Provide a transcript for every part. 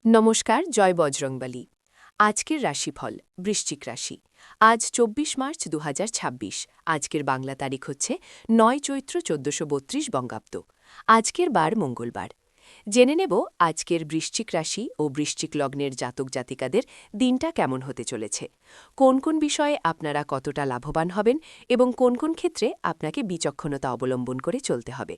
নমস্কার, জয় বজরংবলী। আজকের রাশিফল বৃশ্চিক রাশি। আজ ২৪ মার্চ ২০২৬। আজকের বাংলা তারিখ হচ্ছে ৯ চৈত্র ১৪৩২ বঙ্গাব্দ। আজকের বার মঙ্গলবার। জেনে নেব আজকের বৃশ্চিক রাশি ও বৃশ্চিক লগ্নের জাতক জাতিকাদের দিনটা কেমন হতে চলেছে, কোন কোন বিষয়ে আপনারা কতটা লাভবান হবেন এবং কোন কোন ক্ষেত্রে আপনাকে বিচক্ষণতা অবলম্বন করে চলতে হবে।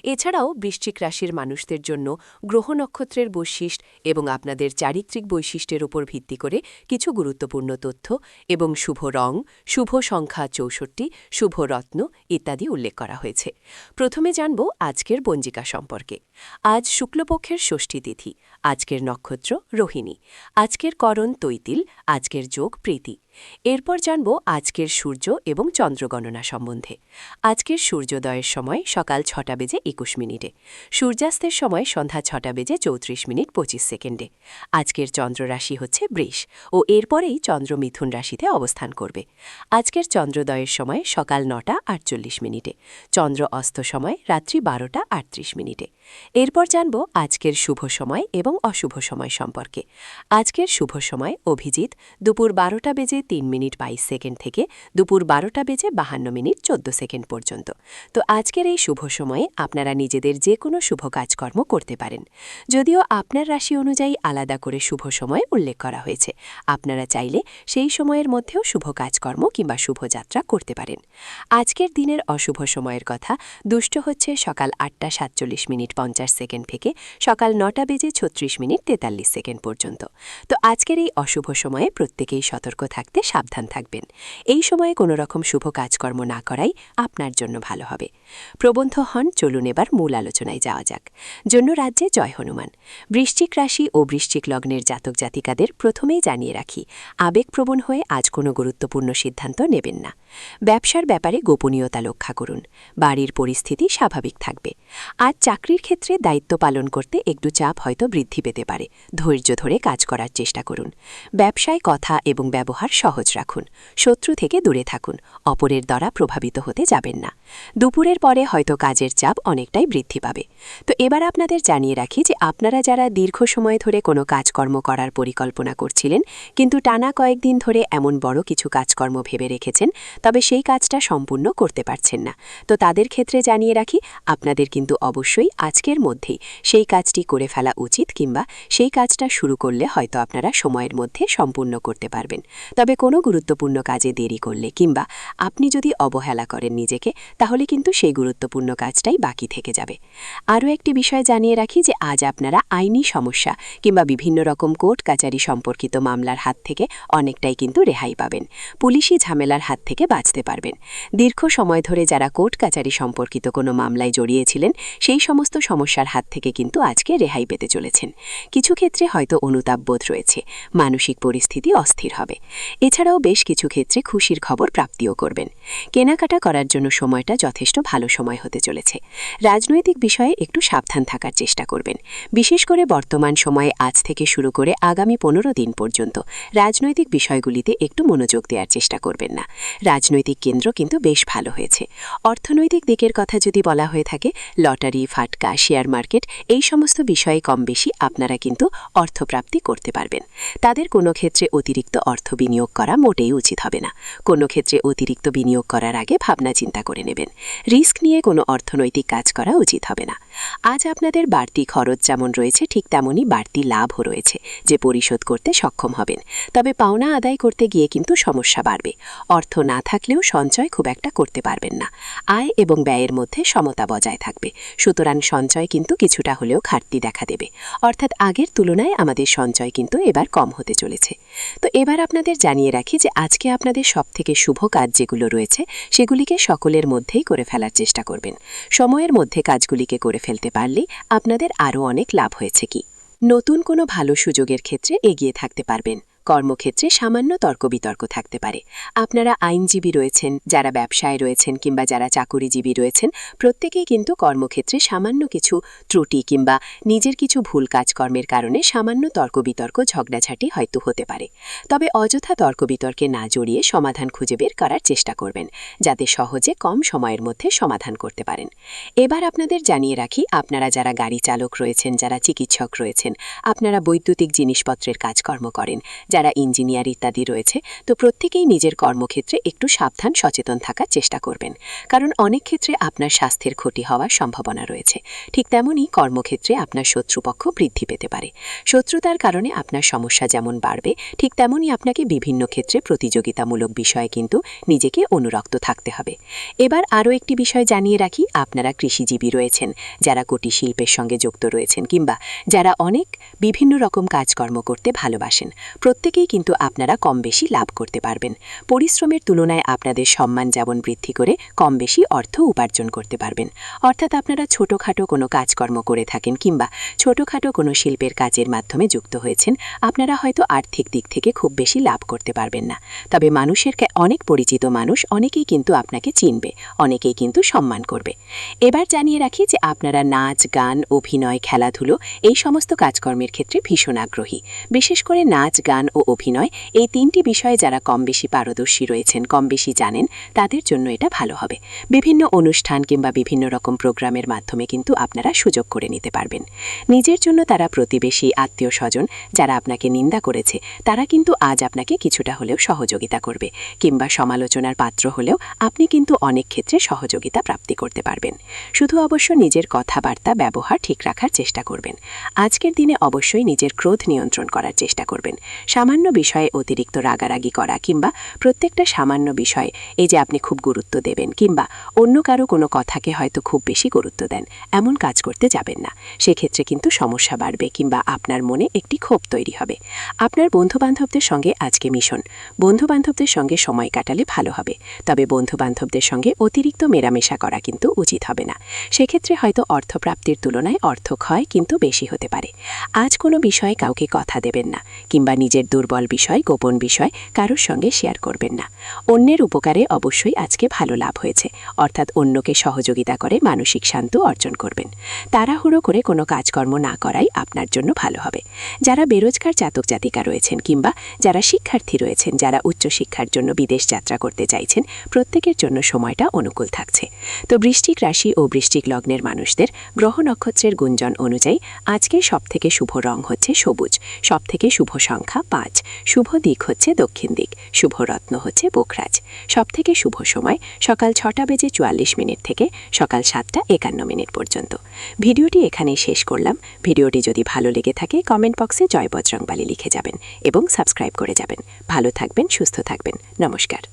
এছাড়াও বৃশ্চিক রাশির মানুষদের জন্য গ্রহ নক্ষত্রের বৈশিষ্ট্য এবং আপনাদের চারিত্রিক বৈশিষ্ট্যের উপর ভিত্তি করে কিছু গুরুত্বপূর্ণ তথ্য এবং শুভ রং, শুভ সংখ্যা ৬৪, শুভ রত্ন ইত্যাদি উল্লেখ করা হয়েছে। প্রথমে জানব আজকের পঞ্জিকা সম্পর্কে। আজ শুক্লপক্ষের ষষ্ঠী তিথি। আজকের নক্ষত্র রোহিণী। আজকের করণ তৈতিল। আজকের যোগ প্রীতি। এরপর জানব আজকের সূর্য এবং চন্দ্রগণনা সম্বন্ধে। আজকের সূর্যোদয়ের সময় সকাল ৬টা বেজে ২১ মিনিটে, সূর্যাস্তের সময় সন্ধ্যা ৬টা বেজে ৩৪ মিনিট ২৫ সেকেন্ডে। আজকের চন্দ্ররাশি হচ্ছে বৃষ ও এরপরেই চন্দ্র মিথুন রাশিতে অবস্থান করবে। আজকের চন্দ্রোদয়ের সময় সকাল ৯টা ৪৮ মিনিটে, চন্দ্র অস্ত সময় রাত্রি ১২টা ৩৮ মিনিটে। এরপর জানব আজকের শুভ সময় এবং অশুভ সময় সম্পর্কে। আজকের শুভ সময় অভিজিৎ দুপুর ১২টা বেজে ৩ মিনিট ২২ সেকেন্ড থেকে দুপুর ১২টা বেজে ৫২ মিনিট ১৪ সেকেন্ড পর্যন্ত। তো আজকের এই শুভ সময়ে আপনারা নিজেদের যে কোনো শুভ কাজকর্ম করতে পারেন। যদিও আপনার রাশি অনুযায়ী আলাদা করে শুভ সময় উল্লেখ করা হয়েছে, আপনারা চাইলে সেই সময়ের মধ্যেও শুভ কাজকর্ম কিংবা শুভযাত্রা করতে পারেন। আজকের দিনের অশুভ সময়ের কথা দুষ্ট হচ্ছে সকাল ৮টা ৪৭ মিনিট ৫০ সেকেন্ড থেকে সকাল ৯টা বেজে ৩৬ মিনিট ৪৩ সেকেন্ড পর্যন্ত। তো আজকের এই অশুভ সময়ে প্রত্যেকেই সতর্ক থাকতে সাবধান থাকবেন। এই সময়ে কোনো রকম শুভ কাজকর্ম না করাই আপনার জন্য ভালো হবে। প্রবন্ধ হন, চলুন এবার মূল আলোচনায় যাওয়া যাক। জন্য রাজ্যে জয় হনুমান। বৃশ্চিক রাশি ও বৃশ্চিক লগ্নের জাতক জাতিকাদের প্রথমেই জানিয়ে রাখি, আবেগপ্রবণ হয়ে আজ কোনো গুরুত্বপূর্ণ সিদ্ধান্ত নেবেন না। ব্যবসার ব্যাপারে গোপনীয়তা রক্ষা করুন। বাড়ির পরিস্থিতি স্বাভাবিক থাকবে। আজ চাকরির ক্ষেত্রে দায়িত্ব পালন করতে একটু চাপ হয়তো বৃদ্ধি পেতে পারে। ধৈর্য ধরে কাজ করার চেষ্টা করুন। ব্যবসায় কথা এবং ব্যবহার সহজ রাখুন। শত্রু থেকে দূরে থাকুন। অপরের দ্বারা প্রভাবিত হতে যাবেন না। দুপুরের পরে হয়তো কাজের চাপ অনেকটাই বৃদ্ধি পাবে। তো এবার আপনাদের জানিয়ে রাখি যে আপনারা যারা দীর্ঘ সময় ধরে কোনো কাজকর্ম করার পরিকল্পনা করছিলেন কিন্তু টানা কয়েকদিন ধরে এমন বড় কিছু কাজকর্ম ভেবে রেখেছেন, তবে সেই কাজটা সম্পূর্ণ করতে পারছেন না, তো তাদের ক্ষেত্রে জানিয়ে রাখি আপনাদের কিন্তু অবশ্যই আজকের মধ্যেই সেই কাজটি করে ফেলা উচিত, কিংবা সেই কাজটা শুরু করলে হয়তো আপনারা সময়ের মধ্যে সম্পূর্ণ করতে পারবেন। তবে কোনো গুরুত্বপূর্ণ কাজে দেরি করলে কিংবা আপনি যদি অবহেলা করেন নিজেকে, তাহলে কিন্তু সেই গুরুত্বপূর্ণ কাজটাই বাকি থেকে যাবে। আরও একটি বিষয় জানিয়ে রাখি যে আজ আপনারা আইনি সমস্যা কিংবা বিভিন্ন রকম কোর্ট কাচারি সম্পর্কিত মামলার হাত থেকে অনেকটাই কিন্তু রেহাই পাবেন। পুলিশি ঝামেলার হাত থেকে বাঁচতে পারবেন। দীর্ঘ সময় ধরে যারা কোর্ট কাচারি সম্পর্কিত কোনো মামলায় জড়িয়েছিলেন, সেই সমস্ত সমস্যার হাত থেকে কিন্তু আজকে রেহাই পেতে চলেছেন। কিছু ক্ষেত্রে হয়তো অনুতাপবোধ রয়েছে, মানসিক পরিস্থিতি অস্থির হবে। এছাড়াও বেশ কিছু ক্ষেত্রে খুশির খবর প্রাপ্তিও করবেন। কেনাকাটা করার জন্য সময়টা যথেষ্ট ভালো সময় হতে চলেছে। রাজনৈতিক বিষয়ে একটু সাবধান থাকার চেষ্টা করবেন। বিশেষ করে বর্তমান সময়ে আজ থেকে শুরু করে আগামী ১৫ দিন পর্যন্ত রাজনৈতিক বিষয়গুলিতে একটু মনোযোগ দেওয়ার চেষ্টা করবেন না। রাজনৈতিক কেন্দ্র কিন্তু বেশ ভালো হয়েছে। অর্থনৈতিক দিকের কথা যদি বলা হয়ে থাকে, লটারি, ফাটকা, শেয়ার মার্কেট, এই সমস্ত বিষয়ে কম বেশি আপনারা কিন্তু অর্থপ্রাপ্তি করতে পারবেন। তাদের কোনো ক্ষেত্রে অতিরিক্ত অর্থ বিনিয়োগ করা মোটেই উচিত হবে না। কোনো ক্ষেত্রে অতিরিক্ত বিনিয়োগ করার আগে ভাবনা চিন্তা করে নেবেন। রিস্ক নিয়ে কোনো অর্থনৈতিক কাজ করা উচিত হবে না। আজ আপনাদের বাড়তি খরচ যেমন রয়েছে, ঠিক তেমনই বাড়তি লাভও রয়েছে, যে পরিশোধ করতে সক্ষম হবেন। তবে পাওনা আদায় করতে গিয়ে কিন্তু সমস্যা বাড়বে। অর্থ না থাকলেও সঞ্চয় খুব একটা করতে পারবেন না। আয় এবং ব্যয়ের মধ্যে সমতা বজায় থাকবে। সুতরাং সঞ্চয় কিন্তু কিছুটা হলেও ঘাটতি দেখা দেবে। অর্থাৎ আগের তুলনায় আমাদের সঞ্চয় কিন্তু এবার কম হতে চলেছে। তো এবার আপনাদের জানিয়ে রাখি যে আজকে আপনাদের সবথেকে শুভ কাজ যেগুলো রয়েছে, সেগুলিকে সকলের মধ্যেই করে ফেলার চেষ্টা করবেন। সময়ের মধ্যে কাজগুলিকে করে ফেলতে পারলেই আপনাদের আরও অনেক লাভ হয়েছে। কি নতুন কোনো ভালো সুযোগের ক্ষেত্রে এগিয়ে থাকতে পারবেন। কর্মক্ষেত্রে সামান্য তর্কবিতর্ক থাকতে পারে। আপনারা আইনজীবী রয়েছেন, যারা ব্যবসায় রয়েছেন কিংবা যারা চাকুরিজীবী রয়েছেন, প্রত্যেকেই কিন্তু কর্মক্ষেত্রে সামান্য কিছু ত্রুটি কিংবা নিজের কিছু ভুল কাজকর্মের কারণে সামান্য তর্কবিতর্ক ঝগড়াঝাটি হয়তো হতে পারে। তবে অযথা তর্কবিতর্কে না জড়িয়ে সমাধান খুঁজে বের করার চেষ্টা করবেন, যাতে সহজে কম সময়ের মধ্যে সমাধান করতে পারেন। এবার আপনাদের জানিয়ে রাখি, আপনারা যারা গাড়ি চালক রয়েছেন, যারা চিকিৎসক রয়েছেন, আপনারা বৈদ্যুতিক জিনিসপত্রের কাজকর্ম করেন, যারা ইঞ্জিনিয়ার ইত্যাদি রয়েছে, তো প্রত্যেকেই নিজের কর্মক্ষেত্রে একটু সাবধান সচেতন থাকার চেষ্টা করবেন, কারণ অনেক ক্ষেত্রে আপনার স্বাস্থ্যের ক্ষতি হওয়ার সম্ভাবনা রয়েছে। ঠিক তেমনই কর্মক্ষেত্রে আপনার শত্রুপক্ষ বৃদ্ধি পেতে পারে। শত্রুতার কারণে আপনার সমস্যা যেমন বাড়বে, ঠিক তেমনই আপনাকে বিভিন্ন ক্ষেত্রে প্রতিযোগিতামূলক বিষয়ে কিন্তু নিজেকে অনুরক্ত থাকতে হবে। এবার আরও একটি বিষয় জানিয়ে রাখি, আপনারা কৃষিজীবী রয়েছেন, যারা কুটির শিল্পের সঙ্গে যুক্ত রয়েছেন কিংবা যারা অনেক বিভিন্ন রকম কাজকর্ম করতে ভালোবাসেন, প্রত্যেকেই কিন্তু আপনারা কম বেশি লাভ করতে পারবেন। পরিশ্রমের তুলনায় আপনাদের সম্মান যেমন বৃদ্ধি করে কম বেশি অর্থ উপার্জন করতে পারবেন। অর্থাৎ আপনারা ছোটোখাটো কোনো কাজকর্ম করে থাকেন কিংবা ছোটোখাটো কোনো শিল্পের কাজের মাধ্যমে যুক্ত হয়েছেন, আপনারা হয়তো আর্থিক দিক থেকে খুব বেশি লাভ করতে পারবেন না। তবে মানুষের অনেক পরিচিত মানুষ অনেকেই কিন্তু আপনাকে চিনবে, অনেকেই কিন্তু সম্মান করবে। এবার জানিয়ে রাখি যে আপনারা নাচ, গান, অভিনয়, খেলাধুলো এই সমস্ত কাজকর্মের ক্ষেত্রে ভীষণ আগ্রহী। বিশেষ করে নাচ, গান ও অভিনয় এই তিনটি বিষয়ে যারা কম বেশি পারদর্শী রয়েছেন, কম বেশি জানেন, তাদের জন্য এটা ভালো হবে। বিভিন্ন অনুষ্ঠান কিংবা বিভিন্ন রকম প্রোগ্রামের মাধ্যমে কিন্তু আপনারা সুযোগ করে নিতে পারবেন। নিজের জন্য তারা প্রতিবেশী, আত্মীয় স্বজন যারা আপনাকে নিন্দা করেছে, তারা কিন্তু আজ আপনাকে কিছুটা হলেও সহযোগিতা করবে, কিংবা সমালোচনার পাত্র হলেও আপনি কিন্তু অনেক ক্ষেত্রে সহযোগিতা প্রাপ্তি করতে পারবেন। শুধু অবশ্য নিজের কথাবার্তা ব্যবহার ঠিক রাখার চেষ্টা করবেন। আজকের দিনে অবশ্যই নিজের ক্রোধ নিয়ন্ত্রণ করার চেষ্টা করবেন। সামান্য বিষয়ে অতিরিক্ত রাগারাগি করা কিংবা প্রত্যেকটা সামান্য বিষয়ে এই যে আপনি খুব গুরুত্ব দেবেন কিংবা অন্য কারো কোনো কথাকে হয়তো খুব বেশি গুরুত্ব দেন, এমন কাজ করতে যাবেন না। সেক্ষেত্রে কিন্তু সমস্যা বাড়বে কিংবা আপনার মনে একটি ক্ষোভ তৈরি হবে। আপনার বন্ধুবান্ধবদের সঙ্গে আজকে মিশন, বন্ধুবান্ধবদের সঙ্গে সময় কাটালে ভালো হবে। তবে বন্ধুবান্ধবদের সঙ্গে অতিরিক্ত মেলামেশা করা কিন্তু উচিত হবে না। সেক্ষেত্রে হয়তো অর্থপ্রাপ্তির তুলনায় অর্থক্ষয় কিন্তু বেশি হতে পারে। আজ কোনো বিষয়ে কাউকে কথা দেবেন না কিংবা নিজের দুর্বল বিষয়, গোপন বিষয় কারোর সঙ্গে শেয়ার করবেন না। অন্যের উপকারে অবশ্যই আজকে ভালো লাভ হয়েছে, অর্থাৎ অন্যকে সহযোগিতা করে মানসিক শান্তি অর্জন করবেন। তাড়াহুড়ো করে কোনো কাজকর্ম না করাই আপনার জন্য ভালো হবে। যারা বেরোজগার জাতক জাতিকা রয়েছেন কিংবা যারা শিক্ষার্থী রয়েছেন, যারা উচ্চশিক্ষার জন্য বিদেশ যাত্রা করতে চাইছেন, প্রত্যেকের জন্য সময়টা অনুকূল থাকছে। তো বৃশ্চিক রাশি ও বৃশ্চিক লগ্নের মানুষদের গ্রহ নক্ষত্রের গুঞ্জন অনুযায়ী আজকে সবথেকে শুভ রং হচ্ছে সবুজ, সবথেকে শুভ সংখ্যা 5, শুভ দিক হচ্ছে দক্ষিণ দিক, শুভ রত্ন হচ্ছে পোখরাজ। সবথেকে শুভ সময় সকাল 6:44 থেকে সকাল 7:51 পর্যন্ত। ভিডিওটি এখানেই শেষ করলাম। ভিডিওটি যদি ভালো লেগে থাকে কমেন্ট বক্সে জয় বজরংবলী লিখে যাবেন এবং সাবস্ক্রাইব করে যাবেন। ভালো থাকবেন, সুস্থ থাকবেন। নমস্কার।